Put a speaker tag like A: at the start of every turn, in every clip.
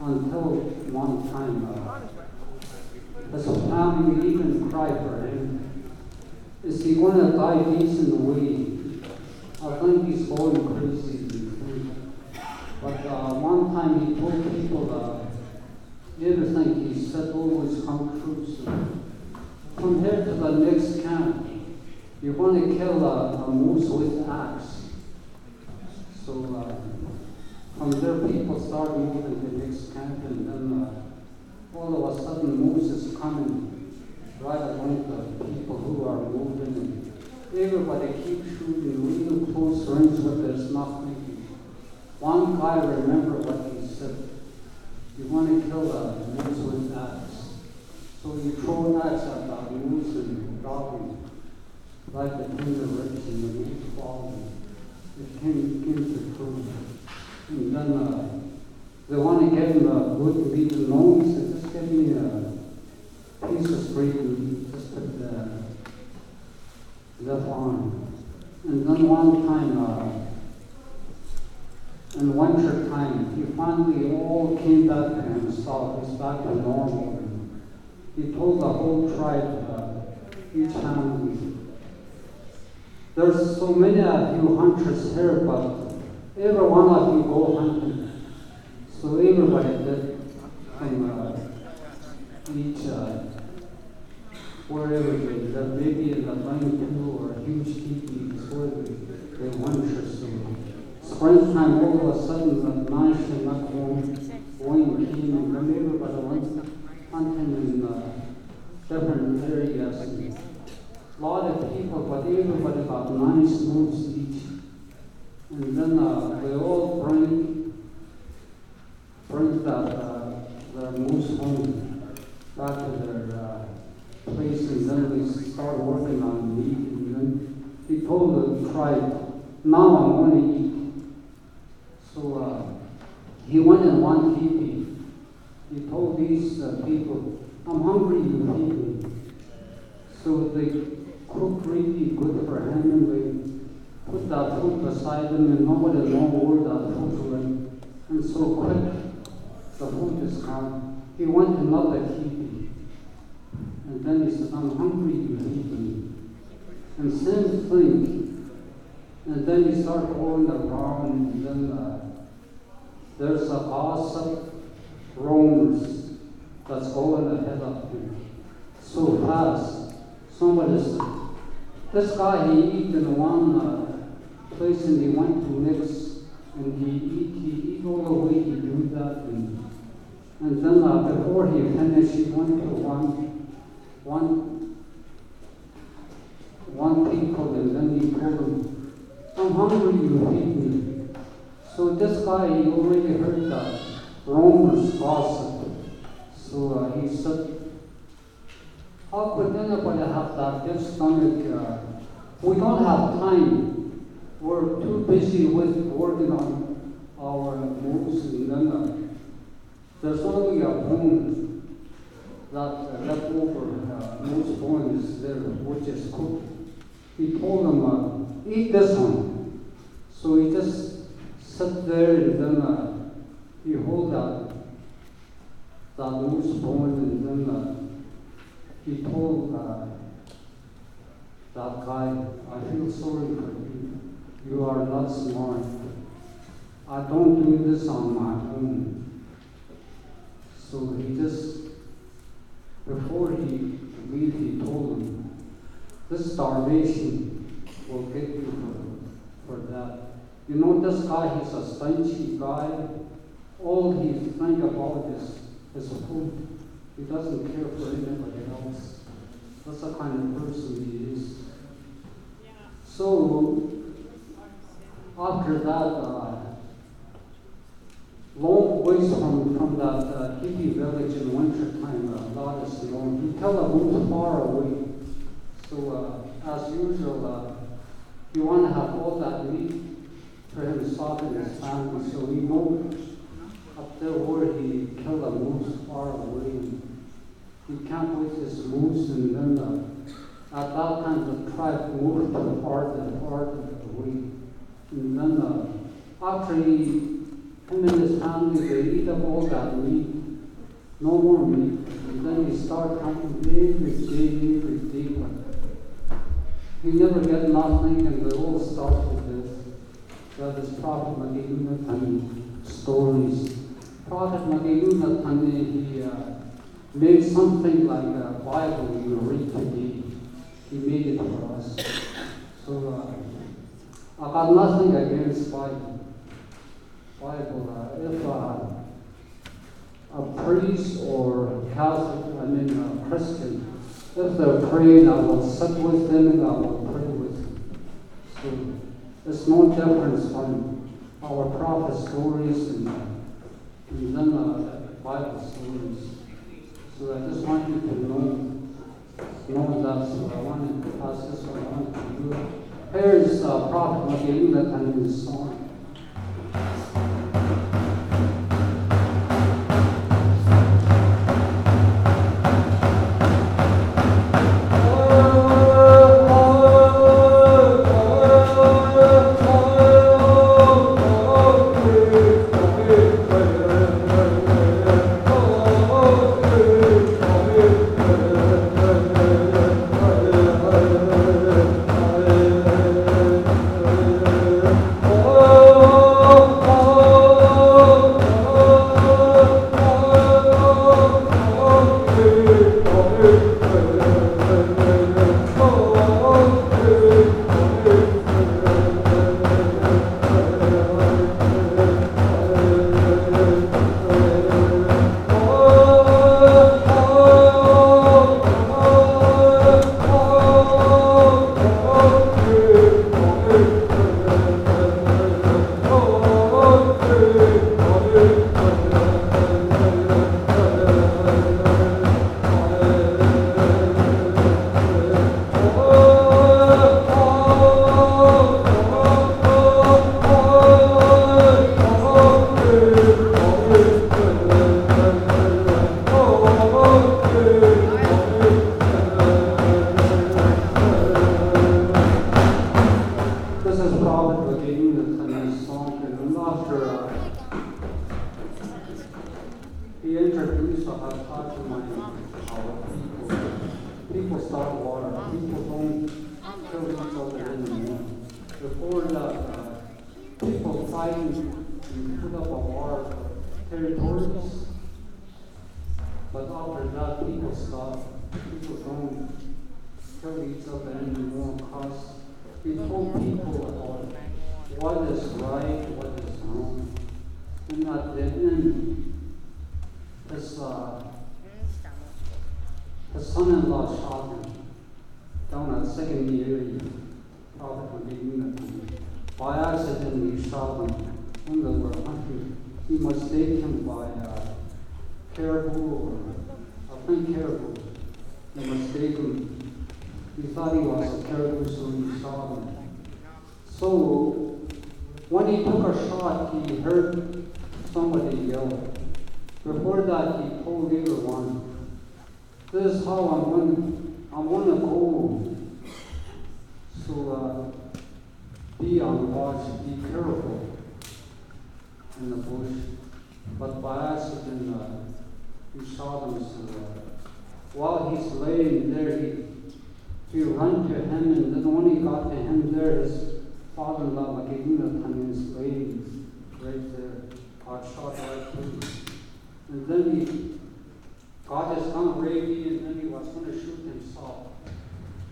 A: until one time his family even cried for him. Is he going to die decent way? I think he's going crazy. But one time he told people everything he said always come true. So compared to the next camp, you're going to kill a moose with axe. So from there people start moving to the next camp, and then all of a sudden moose is coming right along the people who are moving. And everybody keeps shooting real close range with their snuff thinking. One guy remember what he said. You want to kill a moose with axe. So you throw an axe at the moose and drop him right between the ribs, and the moose falls. It came to prove. And then they want to give him a good meat and loan. He said, just give me a piece of straight meat, just put the left on. And then one time, in winter time, he finally all came back to himself. He's back to normal. And he told the whole tribe, each family, there's so many of you hunters here, but every one of you go hunting. So everybody did from each, wherever they live, maybe in the line too, or a huge teepees where they hunters. So springtime, all of a sudden, the nice and not going came, and then everybody went hunting in different areas. And a lot of people, but everybody got nice moose each. And then they all bring their moose home back to their place, and then they start working on meat. And then he told the tribe, now I'm going to eat. So he went in one teepee. He told these people, I'm hungry, you feed me. So they cooked really good for him, and they put that food beside him, and nobody knows where that food went. And so quick, the food is gone. He went to another teepee. And then he said, I'm hungry, you feed me. And same thing. And then he started going around, and then there's a gossip roamers that's going ahead of him so fast. Somebody said, this guy, he eat in one place and he went to next, and he eat all the way he do that. And then before he finished, he went to one people, and then he told him, I'm hungry, you feed me. So this guy, he already heard that roamers gossip. So he said, how could anybody have that big stomach? We don't have time. We're too busy with working on our moves, and then there's only a bone that leftover moose bone is there, which is cooked. He told them, eat this one. So he just sat there, and then he hold that moose bone, and then he told that guy, I feel sorry for you. You are not smart. I don't do this on my own. So he just, before he leave, he told him, this starvation will get you for that. You know, this guy, he's a stingy guy. All he think about is food. He doesn't care for anybody else. That's the kind of person he is. Yeah. So, after that, long ways from that hippie village in wintertime, a lot of snow. He tell the moose far away. So, as usual, he want to have all that meat for himself and his family. So he moved up there where he killed a moose far away. He camped with his moose, and then at that time the tribe moved farther away. And then after he him and his family, they eat up all that meat, no more meat. And then he started counting every day. He never get nothing, and they all start with this. That is Prophet Magidunatani stories. Prophet Magidunatani, he made something like a Bible you read today. He made it for us. So I got nothing against Bible. If a priest or Catholic, Christian, if they're praying, I will sit with them and I will pray with them. So there's no difference from our prophet stories and then Bible stories. So I just want you to know that. So I wanted to pass this what I wanted to do. Here's Prophet Magdalena and his song. He introduced a hot pot to our people. People start water. People don't kill each other anymore. Before that, people fighting and put up a war for territories. But after that, people stop. People don't kill each other anymore because we told people about what is right, what is wrong. And at the end, his son-in-law shot him down at second area. Prophet Magdalena. By accident, he shot him when they were hunting. He mistaken him by caribou or I think caribou. He mistaken. He thought he was a caribou, so he shot him. So when he took a shot, he heard somebody yell. Before that, he told everyone, "This is how I'm going to go. So be on watch, be careful in the bush." But by accident, he shot him. So while he's laying there, he ran to him, and then when he got to him, there his father-in-law, Magdalena, is laying right there, got shot right through. And then he got his gun ready, and then he was going to shoot himself.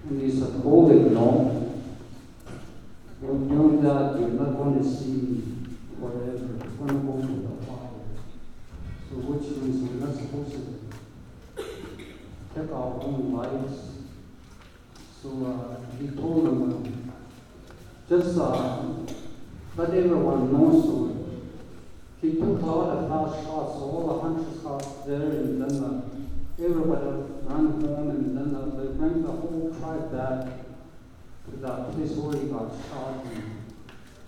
A: And he said, "Hold it, no. Don't do that. You're not going to see me forever. You're going to go to the fire." So which means we're not supposed to take our own lives. So he told them, just let everyone know. So he took a lot of fast shots, so all the hunters got there, and then everybody ran home, and then they bring the whole tribe back to that place where he got shot.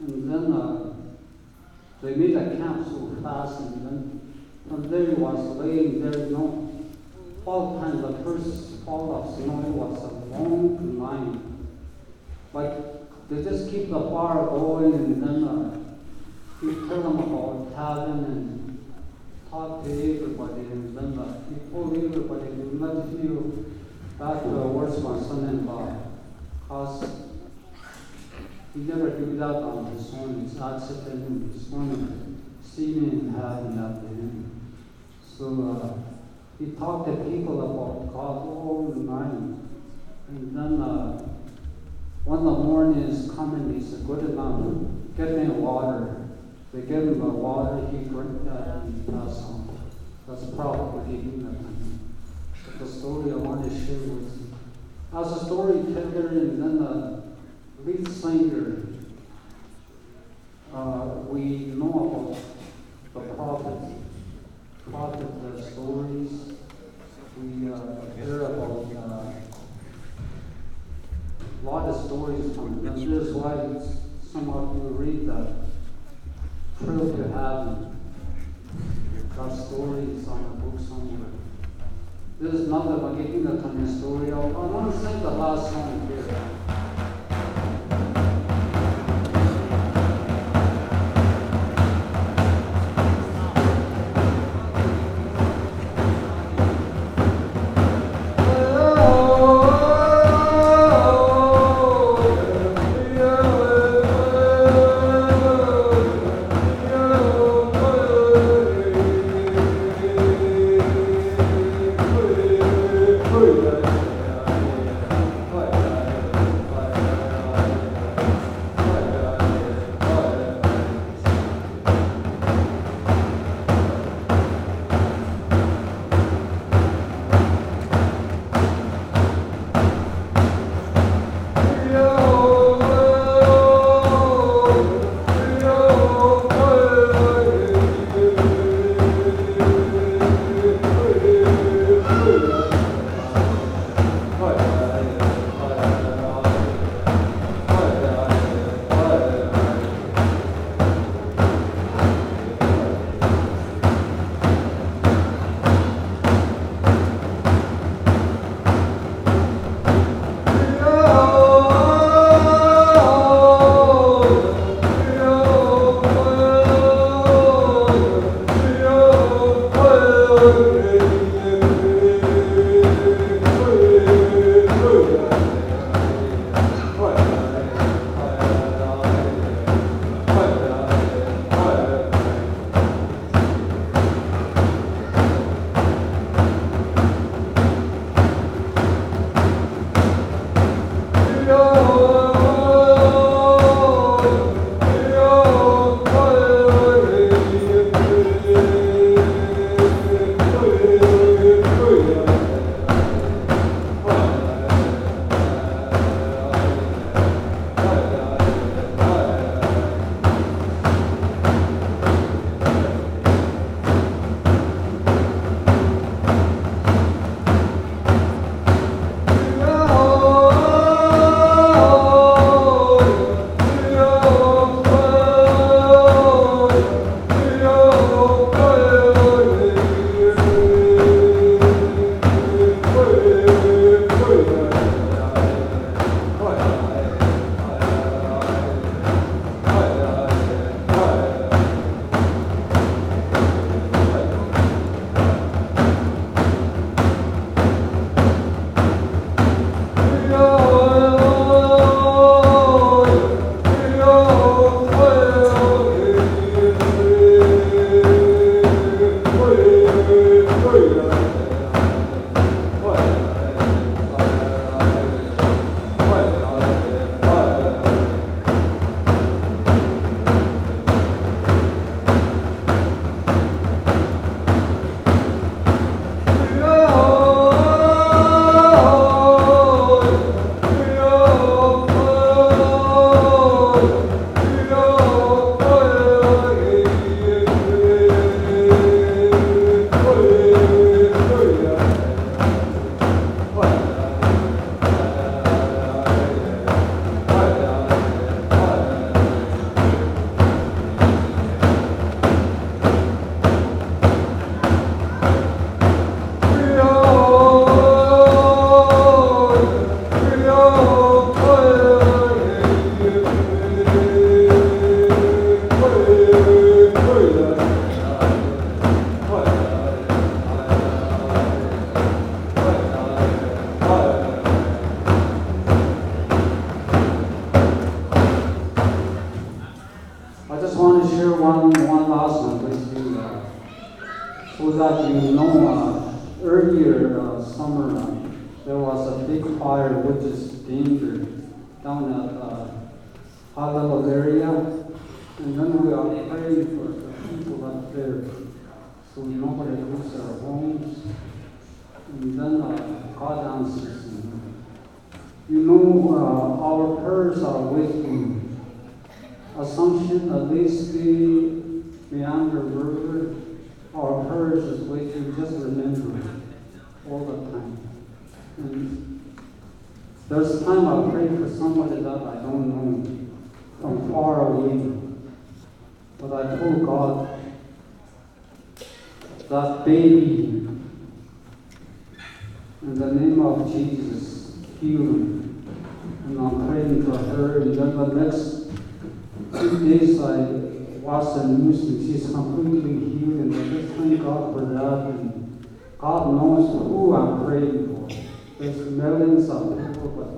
A: And then they made a camp so fast, and then from there he was laying there, fall time, the first fall of snow, it was a long line. But they just keep the fire going, and then he tell them about heaven and talk to everybody, and then he told everybody to not feel back to the words my son and because he never do that on his own. It's accident, his own seeing in heaven after him. So he talked to people about God all night. And then when the morning is coming, he said, good enough, get me water. They gave him the water, he drank that and he passed on. That's probably what he did that time. But the story I want to share with you. As a storyteller and then a lead singer, we know about the prophet stories. We hear about a lot of stories from them. That's why some of you read that Trail to Heaven. That story is on the book somewhere. This is not about getting the kind of story. I want to sing the last song here. so that you know, earlier summer, there was a big fire which is danger down at high level area. And then we are praying for the people up there so nobody lose their homes. And then God answers. You know, our prayers are with you. Assumption, at least the Meander River, our prayers is with you. Just remember it all the time. And there's time I pray for somebody that I don't know from far away. But I told God, that baby, in the name of Jesus, heal him. And I'm praying for her. And then the next 2 days I watched the news and she's completely healed. And I just thank God for that. And God knows who I'm praying for. There's millions of people, but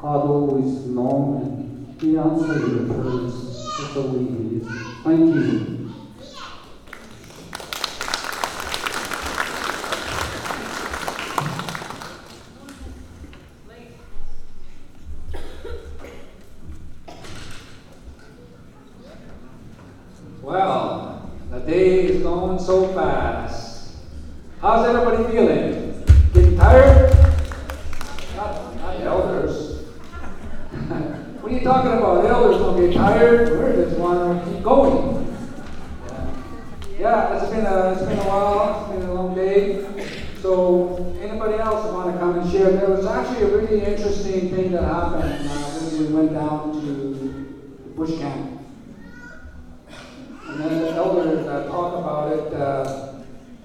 A: God always knows. And He answers your prayers. That's the way He is. Thank you.
B: Well, the day is going so fast. How's everybody feeling? Getting tired? Not elders. What are you talking about? Elders don't get tired. We just want to keep going. Yeah, it's been a while. It's been a long day. So, anybody else want to come and share? There was actually a really interesting thing that happened when we went down to bush camp. And then the elders talk about it.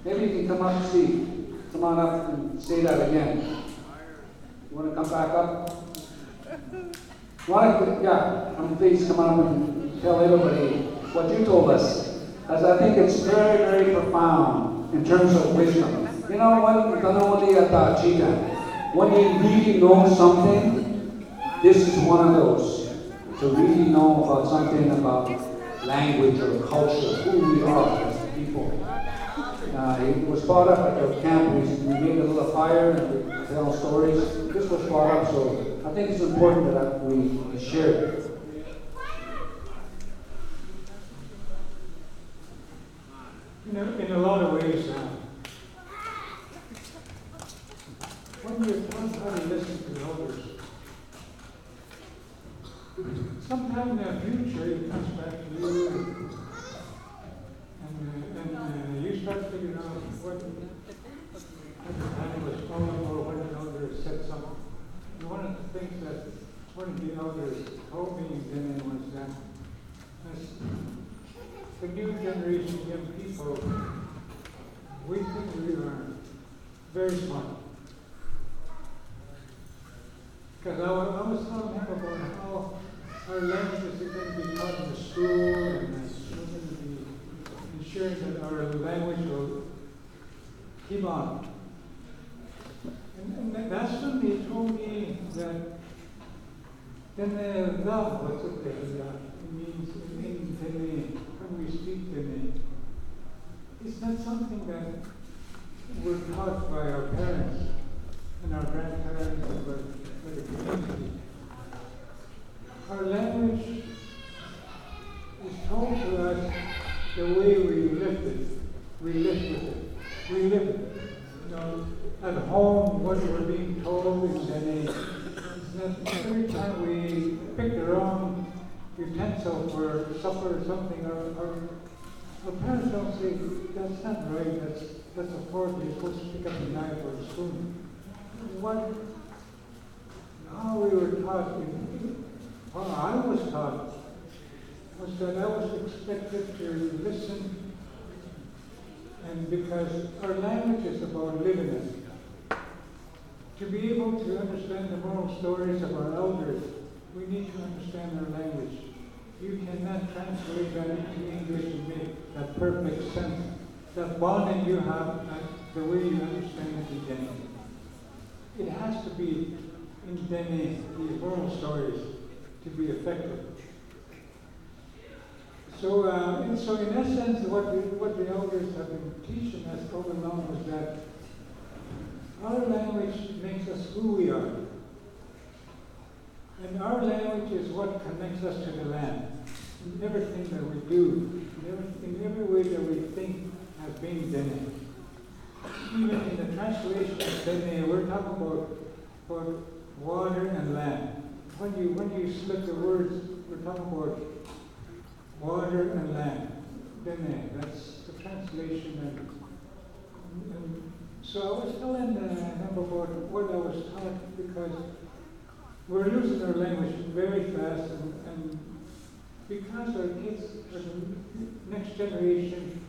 B: Maybe you can come up, Steve. Come on up and say that again. You want to come back up? Please come on up and tell everybody what you told us. As I think it's very, very profound in terms of wisdom. You know, when you really know something, this is one of those. To really know about something about language or culture, who we are as people. It was brought up at the camp. We made a little fire and we tell stories. This was brought up, so I think it's important that we share it.
C: In a lot of ways, when you're taught how to listen to others, sometime in the future it comes back to you, and you start figuring out what the time was falling or when an elder said something. And one of the things that one of the elders told me then was that as the new generation of young people, we think we are very smart. Because I was telling him about how our languages are going to be taught in the school, and we're going to be ensuring that our language will keep on. And that's when they told me that then the love, what's it there? It means when we speak to me. It's not something that we're taught by our parents and our grandparents and by the community. Our language is told to us the way we live it. We live with it. We live it. You know, at home, what we're being told is that every time we pick the wrong utensil for supper or something, our parents don't say, that's not right, that's a fork, you're supposed to pick up a knife or a spoon. How we were taught, how I was taught, was that I was expected to listen, and because our language is about living it. To be able to understand the moral stories of our elders, we need to understand our language. You cannot translate that into English and make that perfect sense. That bonding you have, the way you understand it in Dene. It has to be in Dene, these moral stories, to be effective. So in essence, what the elders have been teaching us all along was that our language makes us who we are. And our language is what connects us to the land. In everything that we do, in every way that we think as being Dene. Even in the translation of Dene, we're talking about water and land. When you split the words, we're talking about water and land. Dene, that's the translation. And so I was telling him about what I was taught, because we're losing our language very fast, and because our kids are the next generation,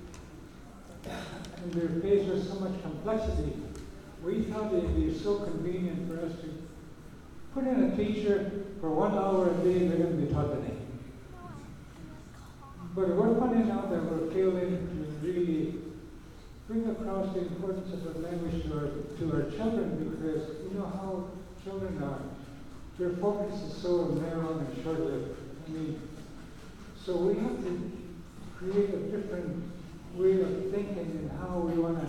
C: and they're faced with so much complexity, we thought it'd be so convenient for us to put in a teacher for 1 hour a day. They're going to be taught the name. But we're finding out that we're failing to really bring across the importance of the language to our children, because you know how children are. Their focus is so narrow and short-lived. I mean, so we have to create a different way of thinking and how we want to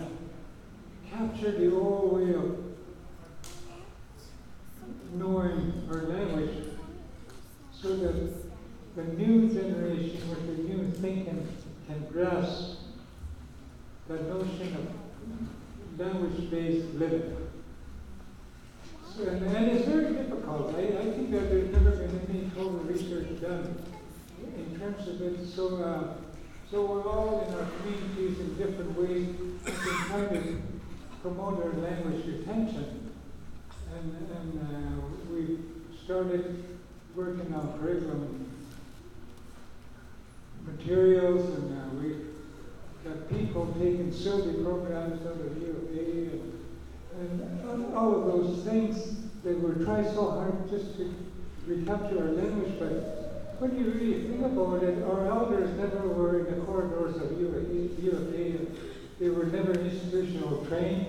C: capture the old way of knowing our language, so that the new generation with the new thinking can grasp that notion of language-based living. So, and it's very difficult. I think that there's never been any total research done in terms of it. So we're all in our communities in different ways trying to promote our language retention. And we started working on curriculum materials, and we got people taking SILBI programs out of U of A, and all of those things. They were trying so hard just to recapture our language, but when you really think about it, our elders never were in the corridors of U of A. They were never institutional trained,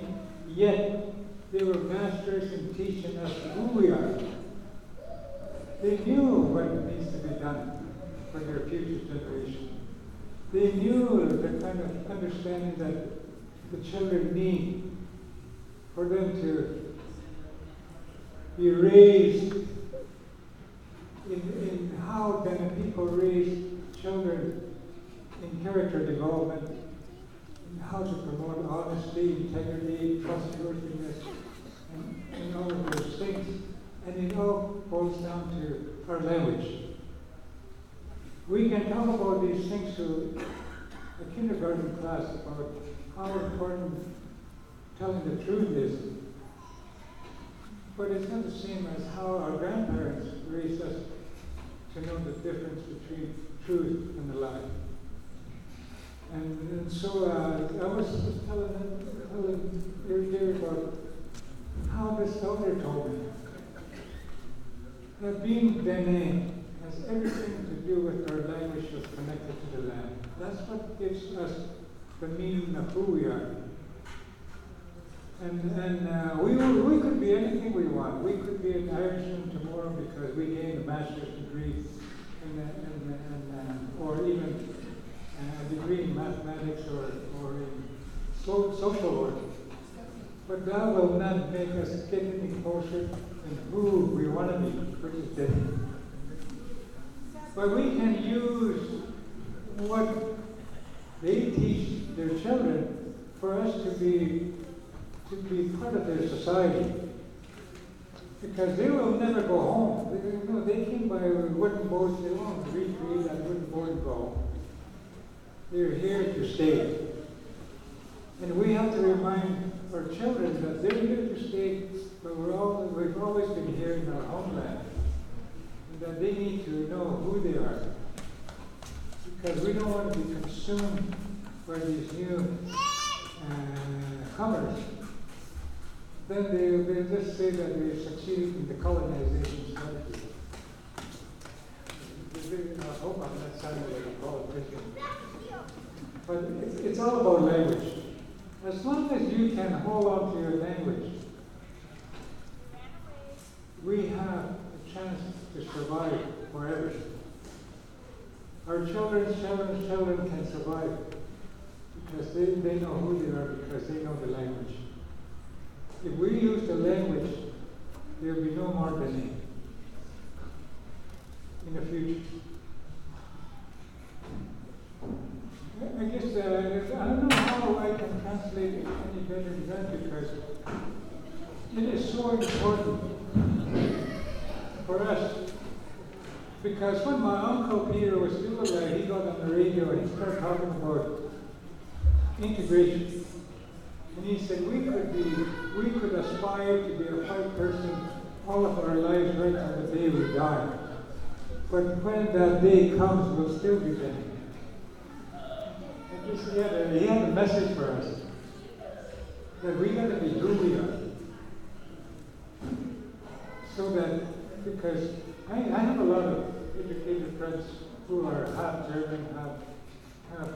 C: yet they were masters in teaching us who we are. They knew what needs to be done for their future generation. They knew the kind of understanding that the children need for them to be raised in how then people raise children in character development, in how to promote honesty, integrity, trustworthiness, and all of those things. And it all boils down to our language. We can talk about these things to a kindergarten class about how important telling the truth is. But it's not the same as how our grandparents raised us to know the difference between truth and a lie. And so I was telling Gary about how this elder told me that being Dene has everything to do with our language that's connected to the land. That's what gives us the meaning of who we are. And we could be anything we want. We could be an Irishman tomorrow because we gained a master's degree, or even a degree in mathematics or in social work. But that will not make us get any closer than who we want to be, which is different. But we can use what they teach their children for us to be part of their society. Because they will never go home. They came by wooden boats. They won't recreate that wooden boat and go home. They're here to stay. And we have to remind our children that they're here to stay, but we've always been here in our homeland. And that they need to know who they are. Because we don't want to be consumed by these new comers. Then they'll just say that we succeeded in the colonization strategy. I hope I'm not sounding like a politician. But it's all about language. As long as you can hold on to your language, we have a chance to survive forever. our children's children can survive because they know who they are because they know the language. If we use the language, there will be no more Dene in the future. I guess I don't know how I can translate it any better than that because it is so important for us. Because when my Uncle Peter was still alive, he got on the radio and he started talking about integration. And he said we could aspire to be a white person all of our lives right till the day we die. But when that day comes, we'll still be there. He had a message for us that we got to be who we are. So that, because I have a lot of educated friends who are half German, half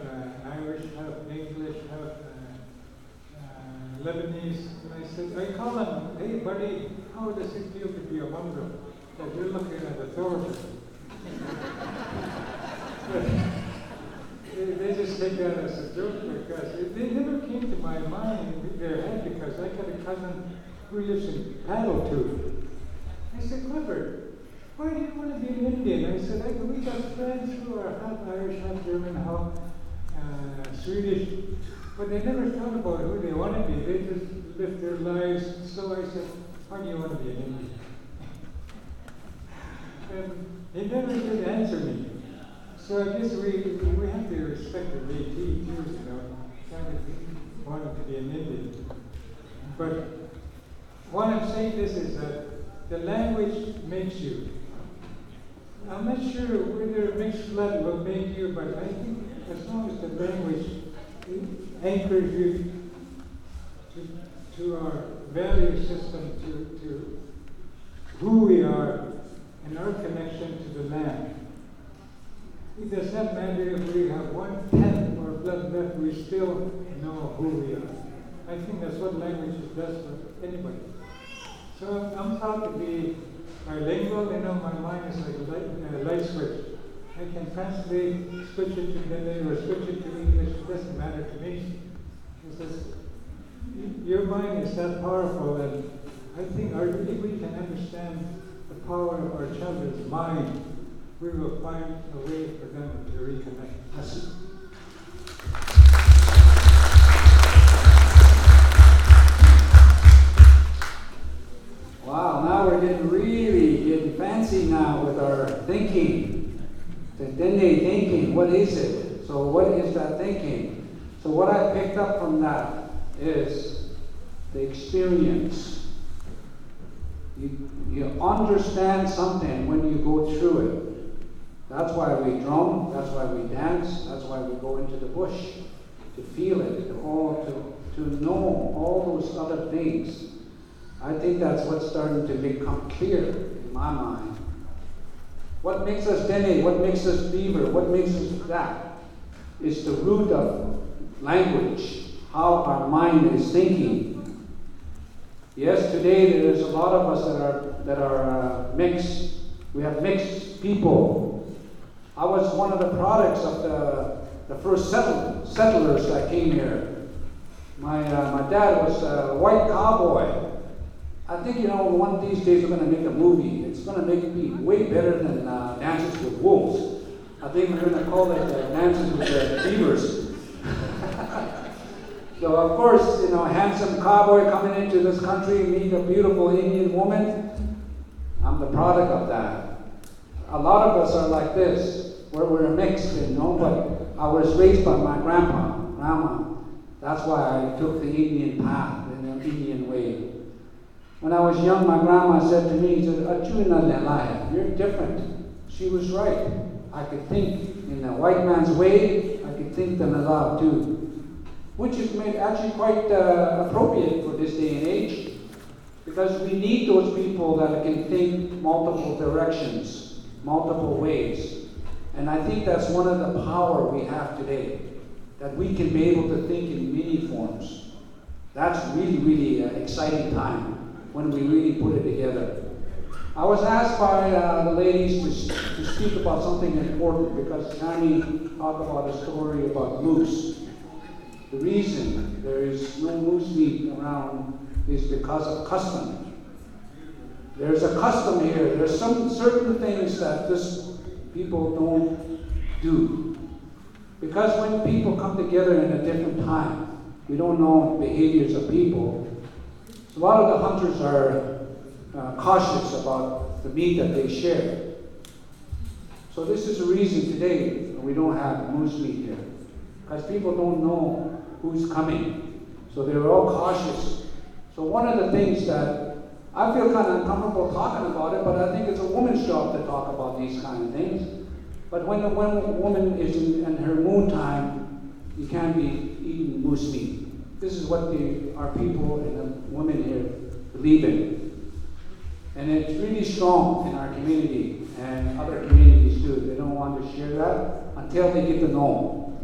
C: Irish, half English, half Lebanese. And I said, I call them, hey buddy, how does it feel to be a mongrel? That you're looking at a thoroughbred. They just take that as a joke because they never came to my mind in their head because I got a cousin who lives in Paddletooth. I said, Clifford, why do you want to be an Indian? I said, we got friends who are half Irish, half German, half Swedish, but they never thought about who they want to be. They just lived their lives. So I said, why do you want to be an Indian? And he never did answer me. So I guess we have to respect the Métis too, you know, kind of wanting to be an Indian. But what I'm saying is that the language makes you. I'm not sure whether mixed blood will make you, but I think as long as the language anchors you to our value system, to who we are, and our connection to the land. It does not matter if we have 1/10 of our blood left, we still know who we are. I think that's what language does for anybody. So I'm proud to be bilingual. You know, my mind is like a light switch. I can translate, switch it to Malay or switch it to English. It doesn't matter to me. Because your mind is that powerful, and I think if we can understand the power of our children's mind, we will find a way for them to reconnect.
B: Wow, now we're getting fancy now with our thinking. The Dene thinking, what is it? So what is that thinking? So what I picked up from that is the experience. You understand something when you go through it. That's why we drum, that's why we dance, that's why we go into the bush, to feel it, to know all those other things. I think that's what's starting to become clear in my mind. What makes us Dene, what makes us Beaver, what makes us that, is the root of language, how our mind is thinking. Yes, today there's a lot of us that are mixed. We have mixed people. I was one of the products of the first settlers that came here. My dad was a white cowboy. I think, one of these days we're going to make a movie. It's going to be way better than Dances with Wolves. I think we're going to call it Dances with the Beavers. So of course, handsome cowboy coming into this country, meet a beautiful Indian woman. I'm the product of that. A lot of us are like this, where we're mixed, but I was raised by my grandma. That's why I took the Indian path, in the Indian way. When I was young, my grandma said to me, you're different. She was right. I could think in the white man's way, I could think the Nalab too. Which is actually quite appropriate for this day and age, because we need those people that can think multiple directions, multiple ways. And I think that's one of the power we have today, that we can be able to think in many forms. That's really, really an exciting time when we really put it together. I was asked by the ladies to speak about something important because Tammy talked about a story about moose. The reason there is no moose meat around is because of custom. There's a custom here. There's some certain things that this people don't do. Because when people come together in a different time, we don't know behaviors of people. So a lot of the hunters are cautious about the meat that they share. So this is the reason today we don't have moose meat here. Because people don't know who's coming. So they're all cautious. So one of the things that I feel kind of uncomfortable talking about it, but I think it's a woman's job to talk about these kind of things. But when a woman is in her moon time, you can't be eating moose meat. This is what our people and the women here believe in. And it's really strong in our community and other communities too. They don't want to share that until they get to know.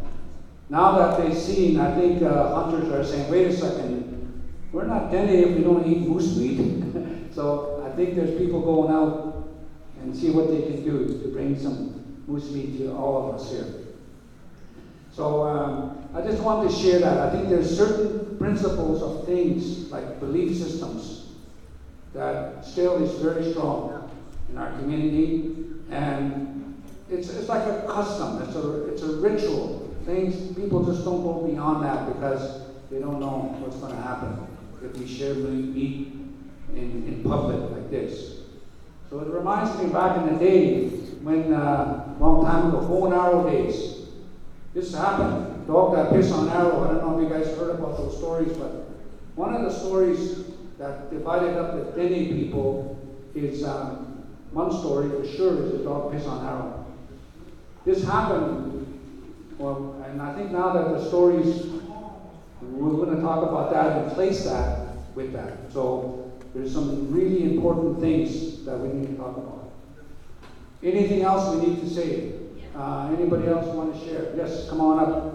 B: Now that they've seen, I think hunters are saying, wait a second, we're not Dene if we don't eat moose meat. So I think there's people going out and see what they can do to bring some moose meat to all of us here. So I just wanted to share that. I think there's certain principles of things like belief systems that still is very strong in our community, and it's like a custom. It's a ritual. Things people just don't go beyond that because they don't know what's going to happen if we share meat in public like this. So it reminds me back in the day when long time ago, bow and arrow days. This happened. Dog that pissed on arrow. I don't know if you guys heard about those stories, but one of the stories that divided up the Dene people is one story for sure is the dog piss on arrow. This happened, and I think now that the stories, we're going to talk about that and place that with that. So there's some really important things that we need to talk about. Anything else we need to say? Anybody else want to share? Yes, come on up.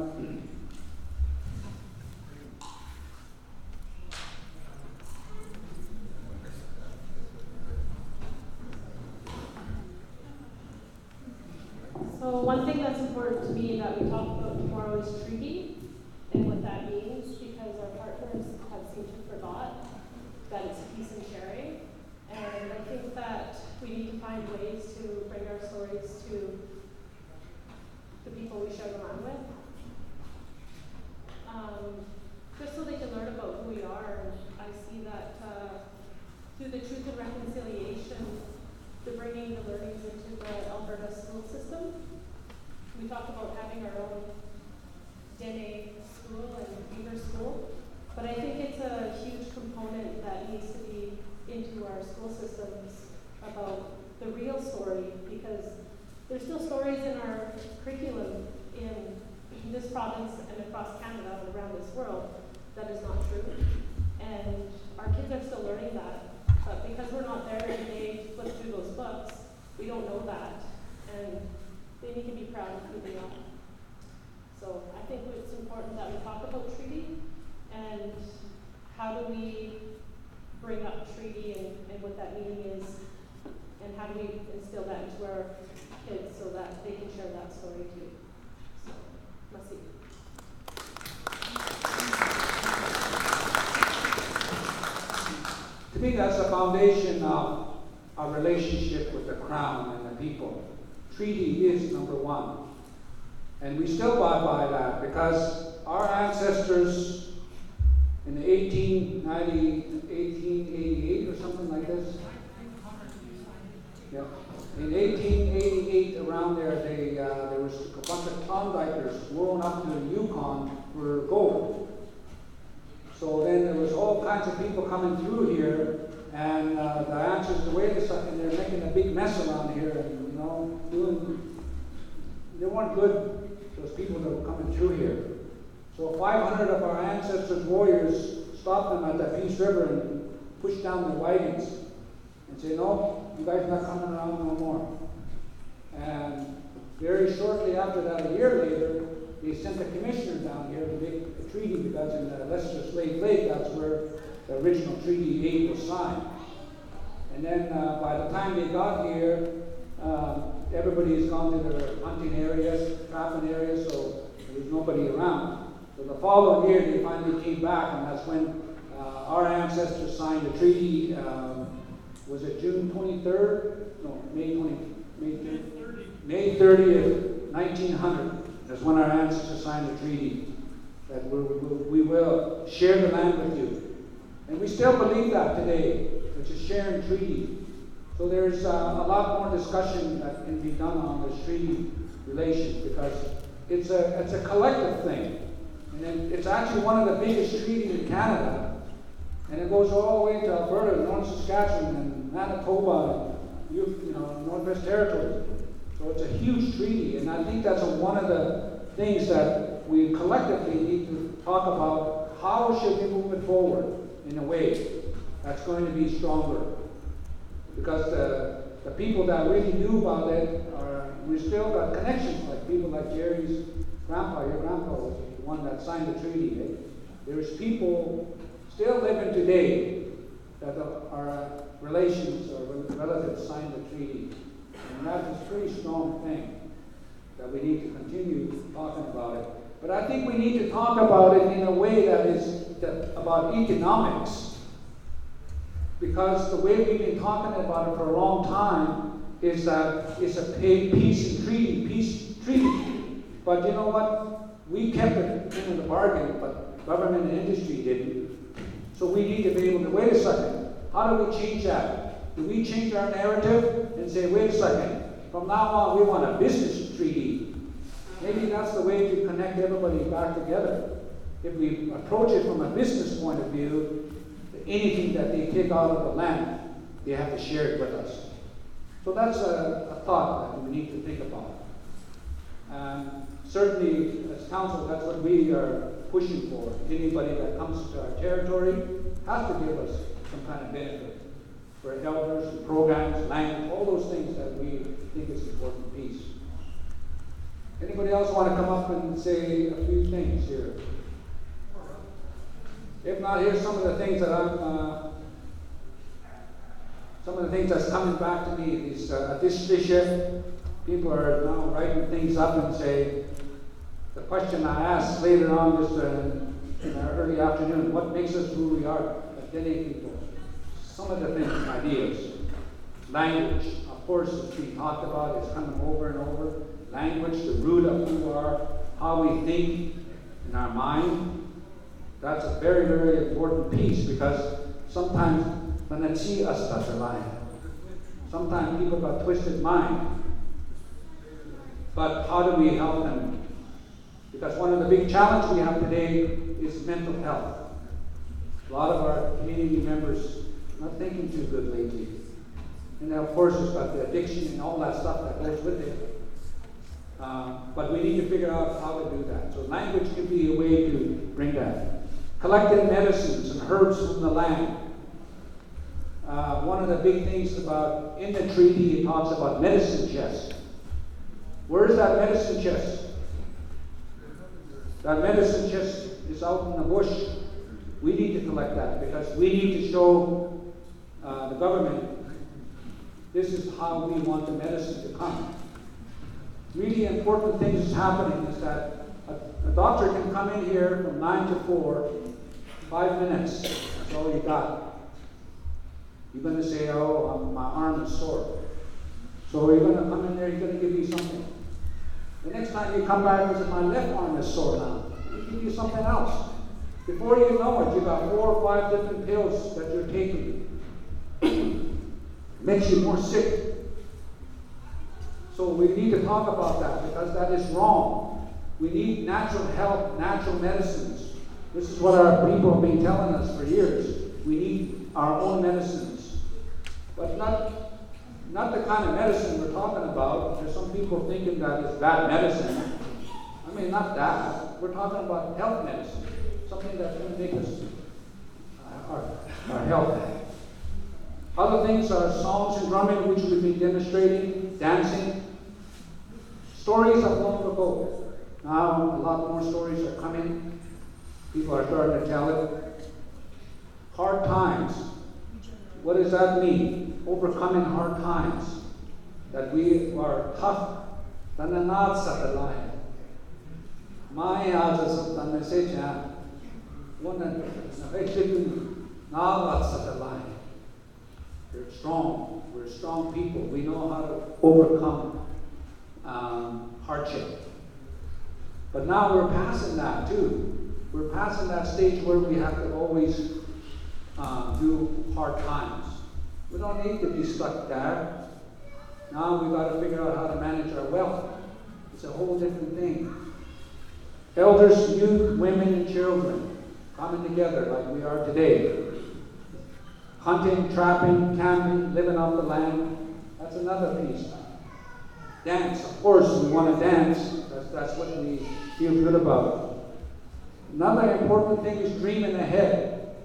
D: So one thing that's important to me that we talk about tomorrow is treaty and what that means, because our partners have seemed to forgot that it's peace and sharing. And I think that we need to find ways to bring our stories to the people we share them around with. Just so they can learn about who we are. And I see that through the Truth and Reconciliation, they're bringing the learnings into the Alberta school system. We talk about having our own Dene school and Beaver school, but I think it's a huge component that needs to be into our school systems about the real story, because there's still stories in our curriculum in this province and across Canada and around this world that is not true. And our kids are still learning that. But because we're not there and they flip through those books, we don't know that. And they need to be proud of who they are. So I think it's important that we talk about treaty and how do we bring up treaty and what that meaning is, and how do we instill that into our kids so that they can share that story too. So, merci.
B: To me, that's the foundation of our relationship with the Crown and the people. Treaty is number one. And we still abide by that because our ancestors in 1888 or something like this. Yeah. In 1888, around there, there was a bunch of Klondikers rolling up to the Yukon for gold. So then there was all kinds of people coming through here, and the ancestors wait a second, they're making a big mess around here, and they weren't good, those people that were coming through here. So 500 of our ancestors' warriors stopped them at the Peace River and pushed down their wagons and said, no, you guys are not coming around no more. And very shortly after that, a year later, they sent a commissioner down here to make a treaty, because in the Leicester Slave Lake, that's where the original Treaty 8 was signed. And then by the time they got here, everybody's gone to their hunting areas, trapping areas, so there was nobody around. So the following year, they finally came back, and that's when our ancestors signed the treaty. Was it June 23rd? No, May 30th, 1900. That's when our ancestors signed the treaty that we will share the land with you. And we still believe that today. It's a sharing treaty. So there's a lot more discussion that can be done on this treaty relation because it's a collective thing. And it's actually one of the biggest treaties in Canada. And it goes all the way to Alberta, North Saskatchewan, and Manitoba, and Northwest Territories. So it's a huge treaty, and I think that's one of the things that we collectively need to talk about. How should we move it forward in a way that's going to be stronger? Because the people that really knew about it we still got connections, like people like Jerry's grandpa. Your grandpa was the one that signed the treaty. Eh? There's people still living today that our relations or relatives signed the treaty. And that is a pretty strong thing that we need to continue talking about it. But I think we need to talk about it in a way that is about economics. Because the way we've been talking about it for a long time is that it's a peace treaty. But you know what? We kept it in the bargain, but government and industry didn't. So we need to be able to, wait a second, how do we change that? Do we change our narrative and say, wait a second, from now on we want a business treaty? Maybe that's the way to connect everybody back together. If we approach it from a business point of view, anything that they take out of the land, they have to share it with us. So that's a thought that we need to think about. Certainly, as council, that's what we are pushing for. Anybody that comes to our territory has to give us some kind of benefit for elders, programs, language, all those things that we think is important piece. Anybody else want to come up and say a few things here? If not, here's some of the things that some of the things that's coming back to me is this shift. People are now writing things up and say, the question I asked later on just in our early afternoon, what makes us who we are as Dene people? Some of the things, ideas. Language, of course, it's being talked about, it's coming over and over. Language, the root of who we are, how we think in our mind. That's a very, very important piece because sometimes sometimes people got twisted mind. But how do we help them? Because one of the big challenges we have today is mental health. A lot of our community members not thinking too good lately. And then of course it's got the addiction and all that stuff that goes with it. But we need to figure out how to do that. So language could be a way to bring that. Collecting medicines and herbs from the land. One of the big things about, in the treaty, it talks about medicine chest. Where is that medicine chest? That medicine chest is out in the bush. We need to collect that because we need to show the government this is how we want the medicine to come. Really important things is happening is that a doctor can come in here from 9 to 4, 5 minutes. That's all you got. You're going to say, oh, my arm is sore. So you're going to come in there, you're going to give you something. The next time you come back and say, my left arm is sore now. He'll give you something else. Before you know it, you've got 4 or 5 different pills that you're taking. Makes you more sick. So we need to talk about that because that is wrong. We need natural health, natural medicines. This is what our people have been telling us for years. We need our own medicines. But not the kind of medicine we're talking about. There's some people thinking that it's bad medicine. I mean, not that. We're talking about health medicine. Something that's going to make us our health. Other things are songs and drumming, which we've been demonstrating, dancing. Stories of long ago. Now, a lot more stories are coming. People are starting to tell it. Hard times. What does that mean? Overcoming hard times. That we are tough. Tananat sa talay. Maya sa tanasya. One that nalat sa talay. We're strong. We're strong people. We know how to overcome hardship. But now we're passing that too. We're passing that stage where we have to always do hard times. We don't need to be stuck there. Now we've got to figure out how to manage our wealth. It's a whole different thing. Elders, youth, women, and children coming together like we are today. Hunting, trapping, camping, living off the land. That's another piece. Dance, of course, we want to dance. That's what we feel good about. Another important thing is dreaming ahead.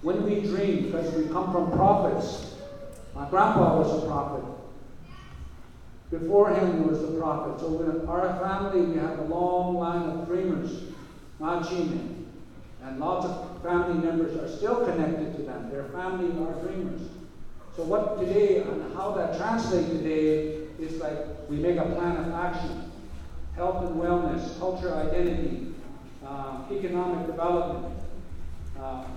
B: When we dream, because we come from prophets. My grandpa was a prophet. Before him, there was a prophet. So in our family, we have a long line of dreamers, Machine, and lots of family members are still connected to them. Their family are dreamers. So what today, and how that translates today, is like we make a plan of action. Health and wellness, culture identity, economic development,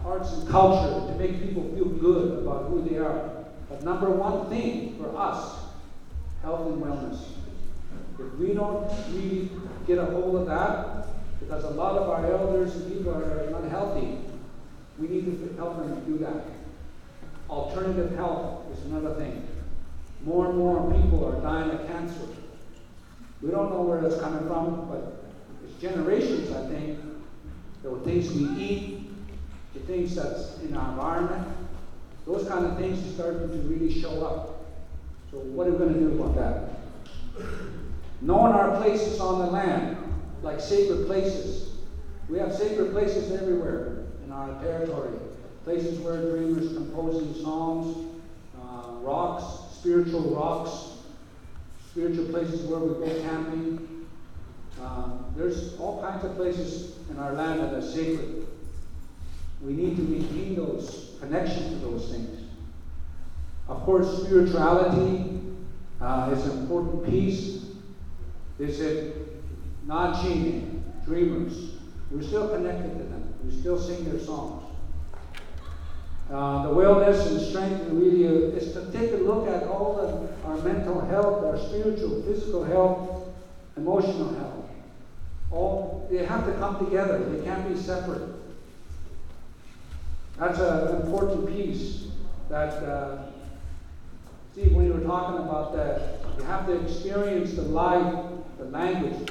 B: arts and culture, to make people feel good about who they are. But number one thing for us, health and wellness. If we don't really get a hold of that, because a lot of our elders and people are unhealthy, we need to help them do that. Alternative health is another thing. More and more people are dying of cancer. We don't know where it's coming from, but it's generations, I think. The things we eat, the things that's in our environment, those kind of things are starting to really show up. So what are we going to do about that? Knowing our places on the land, like sacred places. We have sacred places everywhere in our territory. Places where dreamers composing songs, rocks, spiritual places where we go camping. There's all kinds of places in our land that are sacred. We need to maintain those connections to those things. Of course, spirituality is an important piece. They said, not cheating, dreamers. We're still connected to them. We still sing their songs. The wellness and strength and really is to take a look at all of our mental health, our spiritual, physical health, emotional health. All they have to come together. They can't be separate. That's an important piece. That Steve, when you were talking about that, you have to experience the life, the language,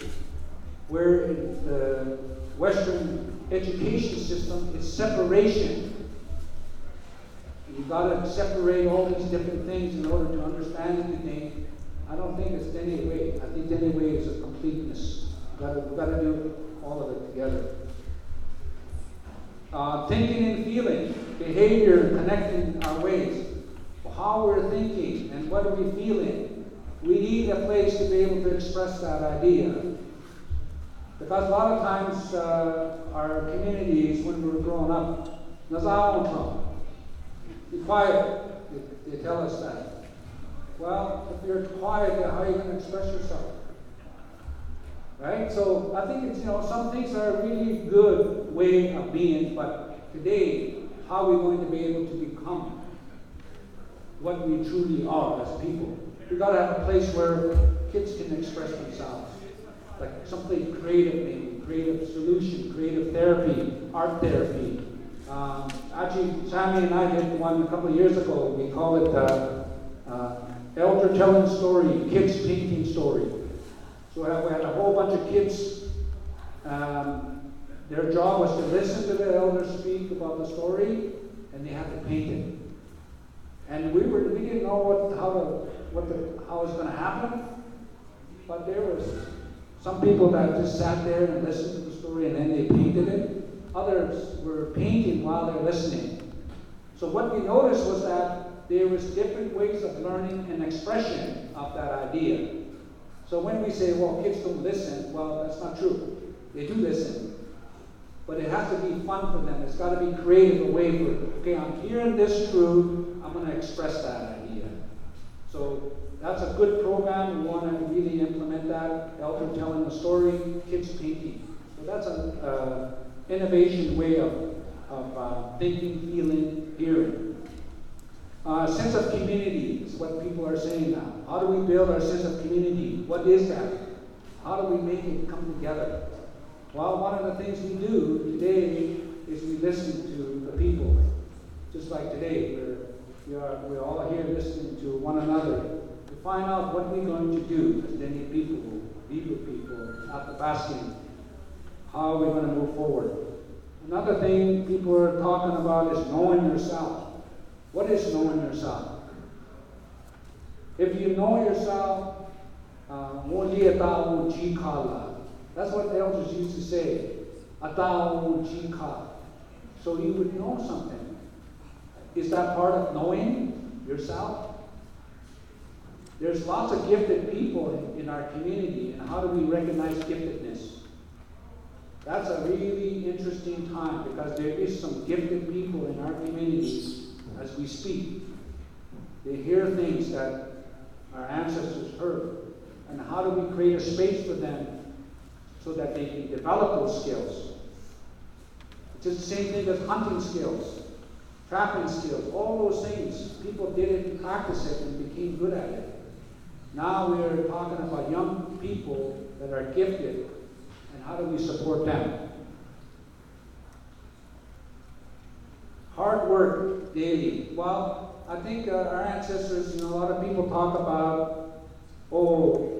B: where the Western education system is separation. You've got to separate all these different things in order to understand anything. I don't think it's any way. I think any way is a completeness. We've got to do all of it together. Thinking and feeling, behavior, connecting our ways. How we're thinking and what are we feeling. We need a place to be able to express that idea. Because a lot of times our communities, when we were growing up, be quiet, they tell us that. Well, if you're quiet, then how are you going to express yourself? Right? So I think it's, some things are a really good way of being, but today, how are we going to be able to become what we truly are as people? We've got to have a place where kids can express themselves. Like something creative, maybe, creative solution, creative therapy, art therapy. Actually, Sammy and I did one a couple of years ago. We call it Elder Telling Story, Kids Painting Story. So we had a whole bunch of kids. Their job was to listen to the elder speak about the story, and they had to paint it. And we didn't know how it was going to happen, but there was some people that just sat there and listened to the story, and then they painted it. Others were painting while they're listening. So what we noticed was that there was different ways of learning and expression of that idea. So when we say, well, kids don't listen, well, that's not true. They do listen. But it has to be fun for them. It's got to be creative, a way for, okay, I'm hearing this truth, I'm going to express that idea. So that's a good program. We want to really implement that. Elder telling a story, kids painting. So that's an innovation way of thinking, feeling, hearing. Sense of community is what people are saying now. How do we build our sense of community? What is that? How do we make it come together? Well, one of the things we do today is we listen to the people. Just like today, we're all here listening to one another to find out what we're going to do as many people, at the basking. How are we going to move forward? Another thing people are talking about is knowing yourself. What is knowing yourself? If you know yourself, that's what the elders used to say. So you would know something. Is that part of knowing yourself? There's lots of gifted people in our community, and how do we recognize giftedness? That's a really interesting time, because there is some gifted people in our community as we speak. They hear things that our ancestors heard. And how do we create a space for them so that they can develop those skills? It's just the same thing as hunting skills, trapping skills, all those things. People did it and practiced it and became good at it. Now we're talking about young people that are gifted, and how do we support them? Hard work daily. Well, I think our ancestors, a lot of people talk about,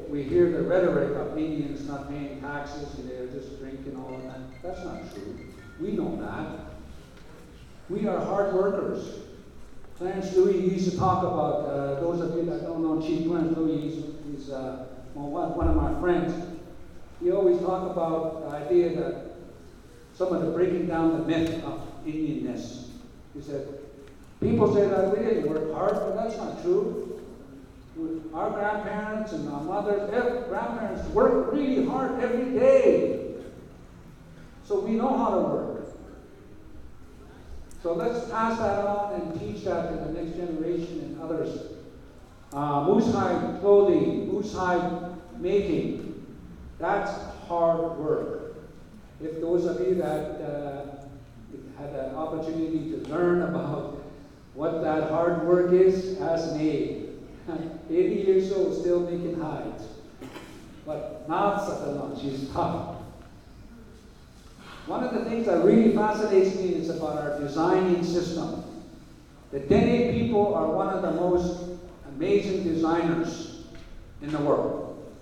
B: we hear the rhetoric of Indians not paying taxes and they're just drinking all of that. That's not true. We know that. We are hard workers. Clarence Louis used to talk about, those of you that don't know Chief Clarence Louis, he's one of my friends. He always talked about the idea that some of the breaking down the myth of Indianness. He said, people say that we didn't work hard, but that's not true. Our grandparents and our mothers, grandparents work really hard every day. So we know how to work. So let's pass that on and teach that to the next generation and others. Moose hide clothing, moose hide making, that's hard work. If those of you that had an opportunity to learn about what that hard work is, ask me. 80 years old, still making hides. But not Satalan, she's tough. One of the things that really fascinates me is about our designing system. The Dene people are one of the most amazing designers in the world.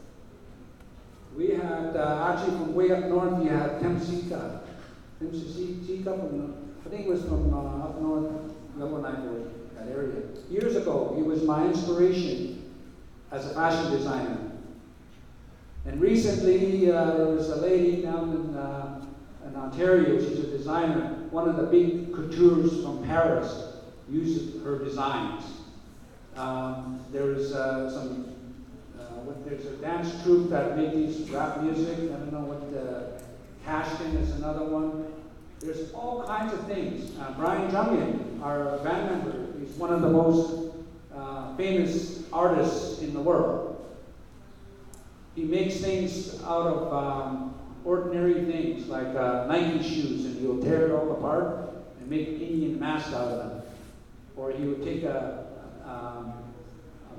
B: We had, actually from way up north, you had Temsika. I think it was from up north, Yellowknife, that area. Years ago, he was my inspiration as a fashion designer. And recently, there was a lady down in Ontario, she's a designer. One of the big coutures from Paris used her designs. There's there's a dance troupe that make these rap music. I don't know what Cashton is another one. There's all kinds of things. Brian Jungian, our band member, he's one of the most famous artists in the world. He makes things out of ordinary things, like Nike shoes, and he'll tear it all apart and make Indian masks out of them. Or he would take a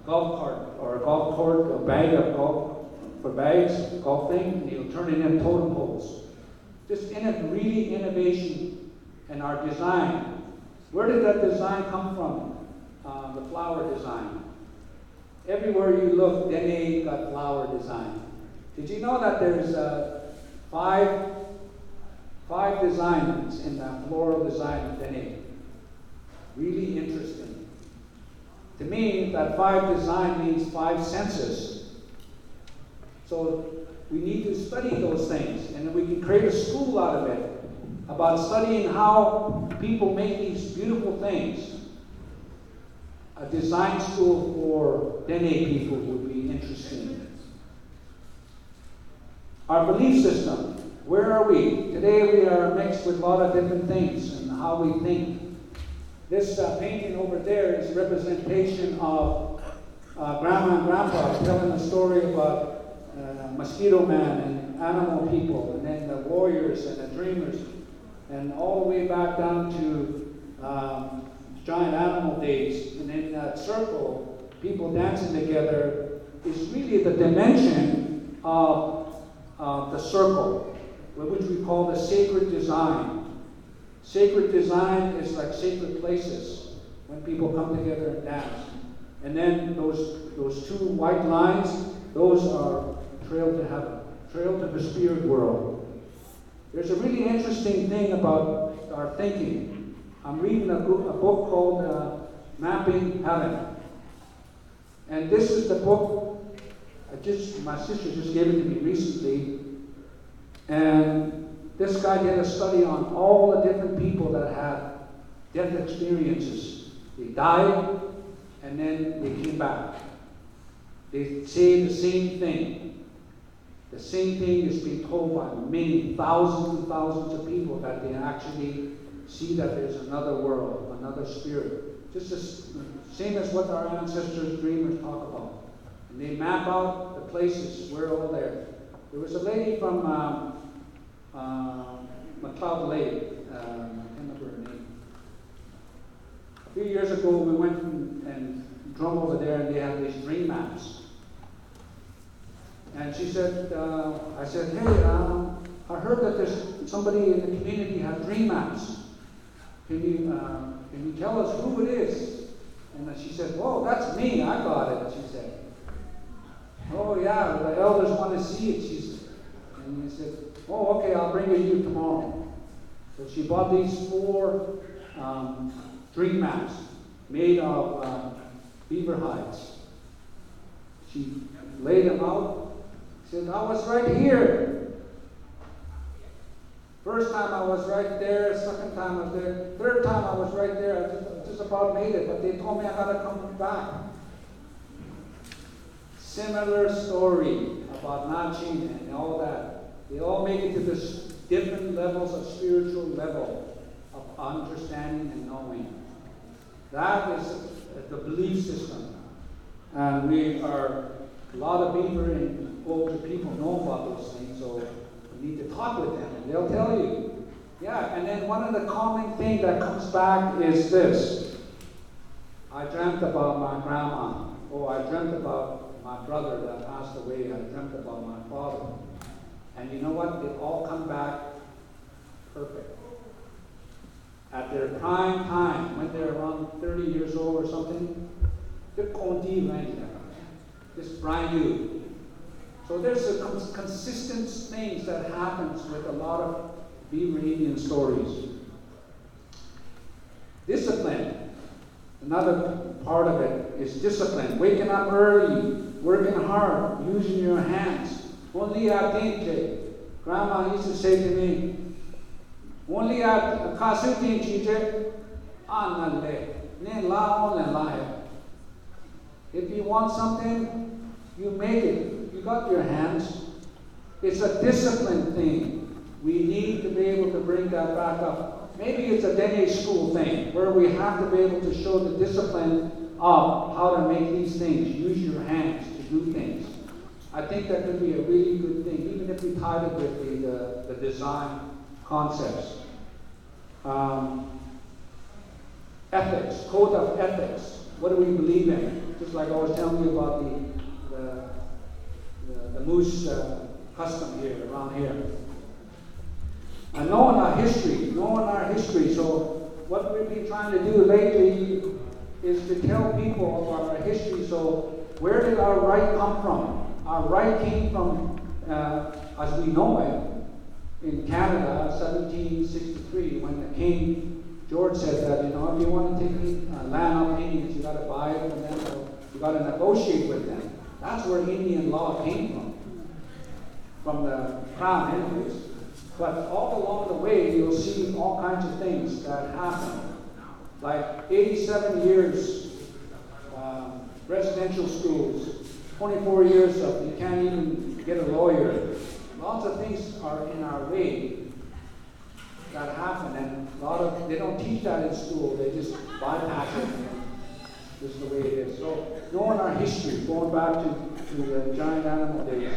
B: golf cart or a golf court, a bag of golf for bags, golf thing, and he'll turn it into totem poles. Just really innovation in our design. Where did that design come from? The flower design. Everywhere you look, Dene got flower design. Did you know that there's five designs in the floral design of Dene? Really interesting. To me, that 5 design means 5 senses. So we need to study those things, and then we can create a school out of it about studying how people make these beautiful things. A design school for Dene people would be interesting. Our belief system. Where are we? Today we are mixed with a lot of different things and how we think. This painting over there is a representation of Grandma and Grandpa telling a story about Mosquito Man and animal people, and then the warriors and the dreamers, and all the way back down to giant animal days. And in that circle, people dancing together is really the dimension of the circle, which we call the sacred design. Sacred design is like sacred places when people come together and dance. And then those two white lines, those are trail to heaven, trail to the spirit world. There's a really interesting thing about our thinking. I'm reading a book called Mapping Heaven. And this is the book, my sister just gave it to me recently. And this guy did a study on all the different people that had death experiences. They died, and then they came back. They say the same thing. The same thing is being told by many thousands and thousands of people, that they actually see that there's another world, another spirit. Just the same as what our ancestors, dreamers, talk about. And they map out the places. We're all there. There was a lady from McLeod Lake. I can't remember her name. A few years ago, we went and drove over there, and they had these dream maps. And she said, I said, hey, I heard that there's somebody in the community has dream maps. Can you tell us who it is? And she said, oh, that's me. I got it, she said. Oh, yeah, the elders want to see it, she said. And he said, oh, okay, I'll bring it to you tomorrow. So she bought these 4 dream maps made of beaver hides. She laid them out. She said, I was right here. First time I was right there, second time I was there, third time I was right there. I just about made it, but they told me I gotta come back. Similar story about Nachin and all that. They all make it to this different levels of spiritual level of understanding and knowing. That is the belief system. And a lot of beaver and older people know about those things, so you need to talk with them, and they'll tell you. Yeah, and then one of the common things that comes back is this. I dreamt about my grandma. Oh, I dreamt about my brother that passed away. I dreamt about my father. And you know what? They all come back perfect. At their prime time, when they're around 30 years old or something, they're just brand new. So there's a consistent things that happens with a lot of Beaver Indian stories. Discipline. Another part of it is discipline. Waking up early, working hard, using your hands. Only atente. Grandma used to say to me, only at kasutin chije, anale, ne la on la. If you want something, you make it. You got your hands. It's a discipline thing. We need to be able to bring that back up. Maybe it's a Dene school thing, where we have to be able to show the discipline of how to make these things. Use your hands to do things. I think that could be a really good thing, even if we tied it with the design concepts. Ethics, code of ethics. What do we believe in? Just like I was telling you about the moose custom here, around here. And knowing our history. So what we've been trying to do lately is to tell people about our history. So where did our right come from? Our right came from, as we know it, in Canada, 1763, when the King George said that, if you want to take land off Indians, you got to buy it from them, or you got to negotiate with them. That's where Indian law came from the crown anyways. But all along the way, you'll see all kinds of things that happen. Like 87 years, residential schools, 24 years of you can't even get a lawyer. lots of things are in our way that happen, and they don't teach that in school. They just bypass it. This is the way it is. So, knowing our history, going back to the giant animal days,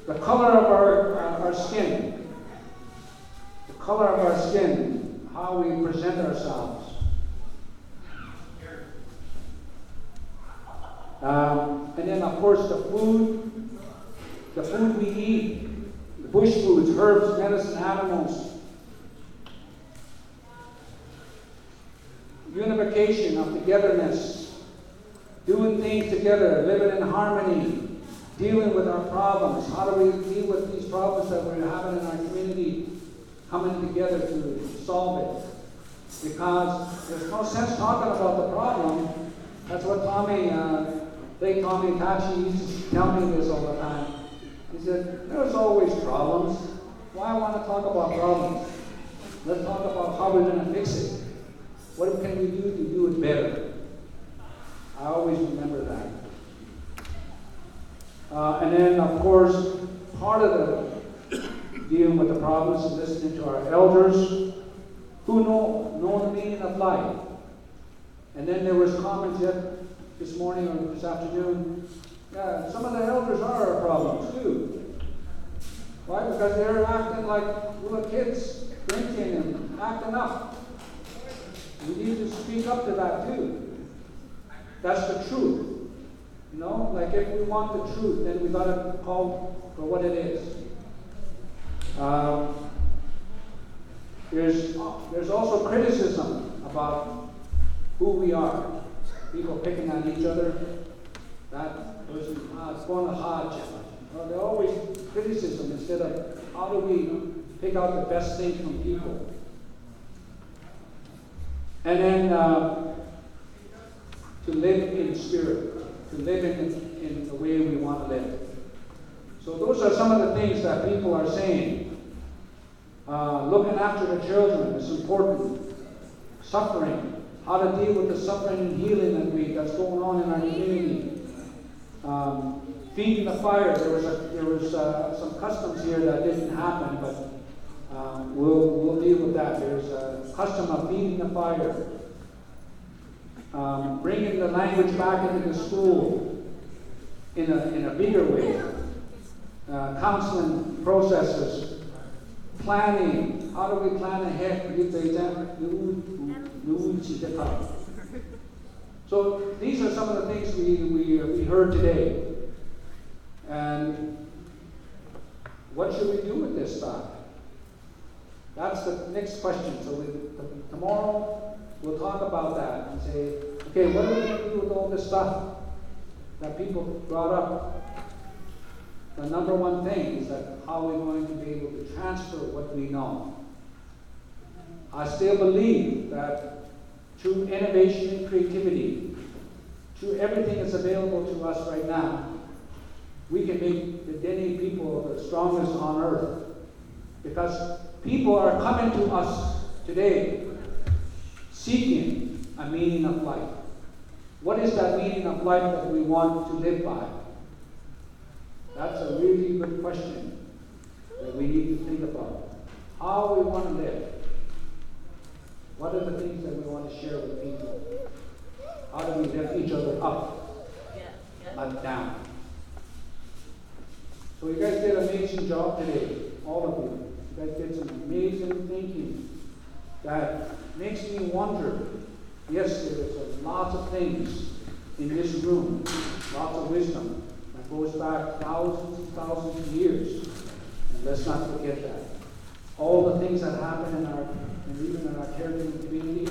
B: the color of our skin, how we present ourselves. And then, of course, the food we eat, the bush foods, herbs, medicine, animals. Unification of togetherness, doing things together, living in harmony, dealing with our problems. How do we deal with these problems that we're having in our community, coming together to solve it? Because there's no sense talking about the problem. That's what Tommy Tachi used to tell me this all the time. He said, there's always problems. Why want to talk about problems? Let's talk about how we're going to fix it. What can we do to do it better? I always remember that. And then, of course, part of the dealing with the problems is listening to our elders who know the meaning of life. And then there was comments yet this morning or this afternoon. Yeah, some of the elders are our problems too. Why? Because they're acting like little kids, drinking and acting up. We need to speak up to that too. That's the truth. You know, like if we want the truth, then we got to call for what it is. There's also criticism about who we are. People picking on each other. That person, it's going to Hajj. Well, they're always criticism instead of how do we pick out the best things from people. And then to live in spirit, to live in the way we want to live. So those are some of the things that people are saying. Looking after the children is important. Suffering, how to deal with the suffering and healing that's going on in our community. Feeding the fire. There was some customs here that didn't happen, but we'll deal with that. There's a custom of feeding the fire. Bringing the language back into the school in a bigger way. Counseling processes. Planning. How do we plan ahead? So these are some of the things we heard today. And what should we do with this stuff? That's the next question. So tomorrow we'll talk about that and say, okay, what are we going to do with all this stuff that people brought up? The number one thing is that how we're going to be able to transfer what we know. I still believe that through innovation and creativity, through everything that's available to us right now, we can make the Dene people the strongest on earth. Because people are coming to us today seeking a meaning of life. What is that meaning of life that we want to live by? That's a really good question that we need to think about. How we want to live. What are the things that we want to share with people? How do we lift each other up, not down? So you guys did an amazing job today, all of you. You guys did some amazing thinking that makes me wonder. Yes, there's lots of things in this room, lots of wisdom that goes back thousands and thousands of years. And let's not forget that. All the things that happen and even in our Caribbean community,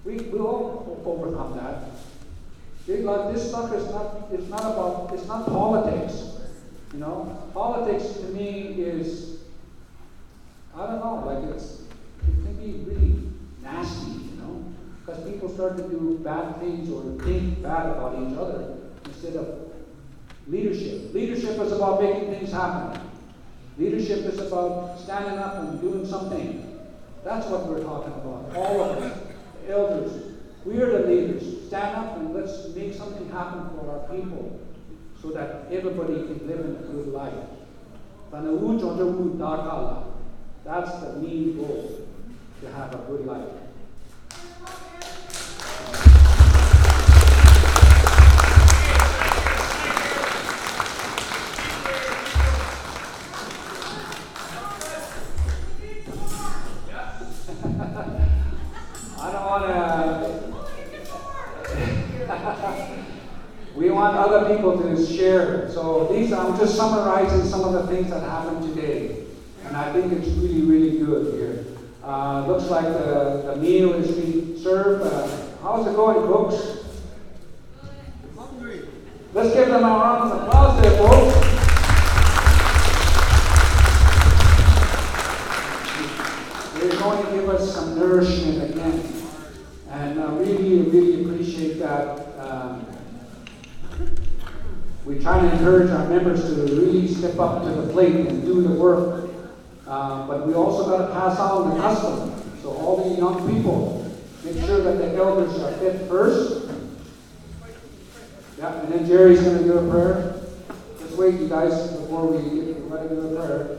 B: we'll all overcome that. This stuff it's not politics. You know, politics to me is, I don't know, like it can be really nasty, you know, because people start to do bad things or think bad about each other instead of leadership. Leadership is about making things happen. Leadership is about standing up and doing something. That's what we're talking about. All of us, the elders, we are the leaders. Stand up and let's make something happen for our people so that everybody can live in a good life. That's the main goal, to have a good life. I don't want to. We want other people to share. So I'm just summarizing some of the things that happened today. And I think it's really, really good here. Looks like the meal is being served. How's it going, folks? Hungry. Let's give them a round of applause there, folks. They're going to give us some nourishment again. And I really, really appreciate that. We try to encourage our members to really step up to the plate and do the work. But we also got to pass on the custom. So all the young people, make sure that the elders are fed first. Yeah, and then Jerry's going to do a prayer. Just wait, you guys, before we get ready to do a prayer.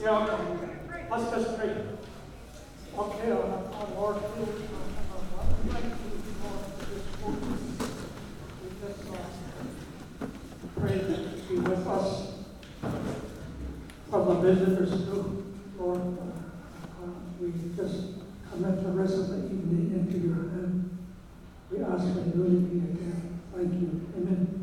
E: Yeah, let's just pray. Okay, our Lord, we just pray that you be with us from the visitors too, Lord. We just commit the rest of the evening into your hand. We ask for unity again. Thank you. Amen.